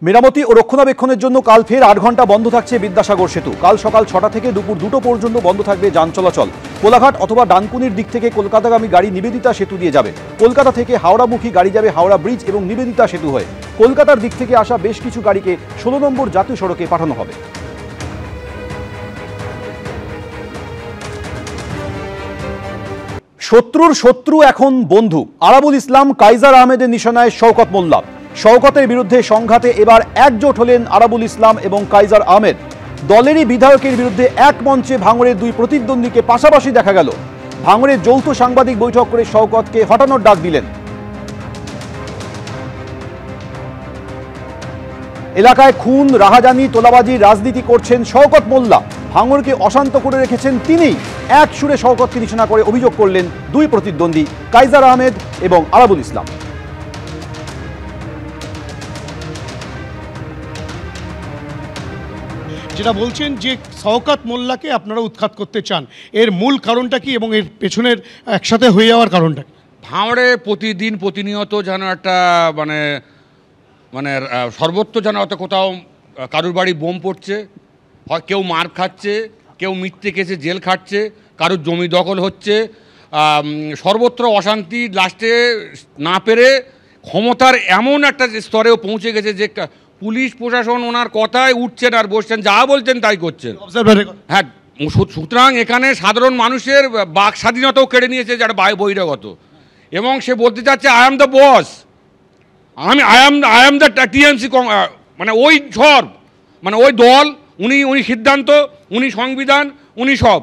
মেরামতি ও রক্ষণাবেক্ষণের জন্য কাল ফের ৮ ঘন্টা বন্ধ থাকছে বিদ্যাসাগর সেতু। কাল সকাল ৬টা থেকে দুপুর ২টো পর্যন্ত বন্ধ থাকবে যান চলাচল। কোলাঘাট অথবা ডানকুনির দিক থেকে কলকাতাগামী গাড়ি নিবেদিতা সেতু দিয়ে যাবে। কলকাতা থেকে হাওড়ামুখী গাড়ি যাবে হাওড়া ব্রিজ এবং নিবেদিতা সেতু হয়ে। কলকাতার দিক থেকে আসা বেশ কিছু গাড়িকে ১৬ নম্বর জাতীয় সড়কে পাঠানো হবে। শত্রুর শত্রু এখন বন্ধু। আরাবুল ইসলাম, কাইজার আহমেদের নিশানায় শওকত মোল্লা। শওকতের বিরুদ্ধে সংঘাতে এবার একজোট হলেন আরাবুল ইসলাম এবং কাইজার আহমেদ। দলেরই বিধায়কের বিরুদ্ধে এক মঞ্চে ভাঙড়ের দুই প্রতিদ্বন্দ্বীকে পাশাপাশি দেখা গেল। ভাঙড়ের যৌথ সাংবাদিক বৈঠক করে শওকতকে হটানোর ডাক দিলেন। এলাকায় খুন, রাহাজানি, তোলাবাজির রাজনীতি করছেন শওকত মোল্লা। ভাঙড়কে অশান্ত করে রেখেছেন তিনি। এক সুরে শওকতকে নিশানা করে অভিযোগ করলেন দুই প্রতিদ্বন্দ্বী কাইজার আহমেদ এবং আরাবুল ইসলাম। যেটা বলছেন যে শওকত মোল্লাকে আপনারা উৎখাত করতে চান, এর মূল কারণটা কি এবং এর পেছনের একসাথে হয়ে যাওয়ার কারণটা কি? ভাঙড়ে প্রতিদিন প্রতিনিয়ত যেন একটা মানে সর্বত্র যেন অত কোথাও কারুর বাড়ি বোম পড়ছে, হয় কেউ মার খাচ্ছে, কেউ মিথ্যে কেসে জেল খাটছে, কারুর জমি দখল হচ্ছে, সর্বত্র অশান্তি। লাস্টে না পেরে ক্ষমতার এমন একটা স্তরেও পৌঁছে গেছে যে পুলিশ প্রশাসন ওনার কথায় উঠছেন আর বসছেন, যা বলছেন তাই করছেন। হ্যাঁ, সুতরাং এখানে সাধারণ মানুষের বাক স্বাধীনতাও কেড়ে নিয়েছে, যারা বহিরাগত। এবং সে বলতে চাচ্ছে I am the boss, I am the TMC, মানে ওই সব, মানে ওই দল, উনি সিদ্ধান্ত, উনি সংবিধান, উনি সব।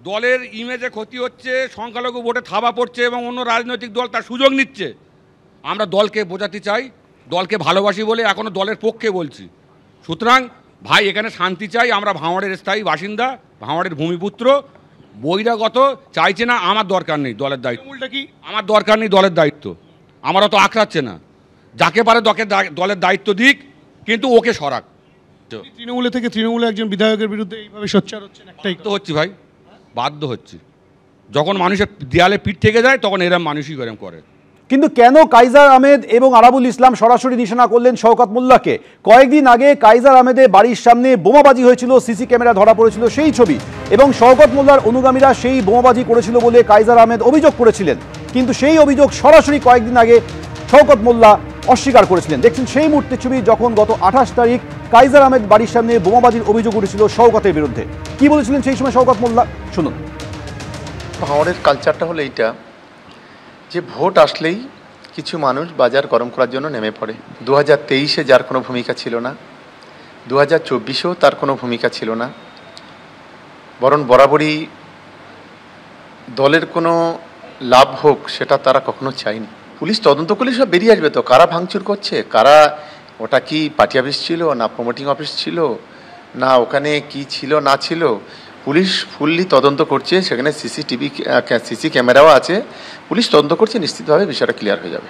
দলের ইমেজে ক্ষতি হচ্ছে, সংখ্যালঘু ভোটে থাবা পড়ছে এবং অন্য রাজনৈতিক দল তার সুযোগ নিচ্ছে। আমরা দলকে বোঝাতে চাই, দলকে ভালোবাসি বলে এখনও দলের পক্ষে বলছি। সুতরাং ভাই, এখানে শান্তি চাই। আমরা ভাঙড়ের স্থায়ী বাসিন্দা, ভাঙড়ের ভূমিপুত্র। বহিরাগত চাইছে না, আমার দরকার নেই দলের দায়িত্ব। কি আমার দরকার নেই দলের দায়িত্ব, আমারও তো আঁকড়াচ্ছে না। যাকে পারে দলের দায়িত্ব দিক, কিন্তু ওকে সরাক। তৃণমূলে থেকে তৃণমূলে একজন বিধায়কের বিরুদ্ধে এইভাবে সোচ্চার হচ্ছেন, একটাই তো হচ্ছি ভাই, বাধ্য হচ্ছি। যখন মানুষের দেয়ালে পিঠ থেকে যায় তখন এরম মানুষই এরম করে। কিন্তু কেন কাইজার আহমেদ এবং আরাবুল ইসলাম সরাসরি নিশানা করলেন শওকত মোল্লাকে? কয়েকদিন আগে কাইজার আহমেদের বাড়ির সামনে বোমাবাজি হয়েছিল, সিসি ক্যামেরা ধরা পড়েছিল সেই ছবি, এবং শওকত মোল্লার অনুগামীরা সেই বোমাবাজি করেছিল বলে কাইজার আহমেদ অভিযোগ করেছিলেন। কিন্তু সেই অভিযোগ সরাসরি কয়েকদিন আগে শওকত মোল্লা অস্বীকার করেছিলেন। দেখছেন সেই মুহূর্তের ছবি, যখন গত ২৮ তারিখ কাইজার আহমেদ বাড়ির সামনে বোমাবাজির অভিযোগ উঠেছিল শওকতের বিরুদ্ধে। কি বলেছিলেন সেই সময় শওকত মোল্লা, শুনুন। ভাঙড়ের কালচারটা হলো এইটা যে ভোট আসলেই কিছু মানুষ বাজার গরম করার জন্য নেমে পড়ে। ২০২৩-এ যার কোনো ভূমিকা ছিল না, ২০২৪-এও তার কোনো ভূমিকা ছিল না, বরং বরাবরই দলের কোনো লাভ হোক সেটা তারা কখনো চায়নি। পুলিশ তদন্ত করলে সব বেরিয়ে আসবে তো, কারা ভাঙচুর করছে, কারা, ওটা কি পার্টি অফিস ছিল না প্রমোটিং অফিস ছিল, না ওখানে কি ছিল না ছিল, পুলিশ ফুললি তদন্ত করছে। সেখানে সিসি ক্যামেরাও আছে, পুলিশ তদন্ত করছে, নিশ্চিতভাবে বিষয়টা ক্লিয়ার হয়ে যাবে।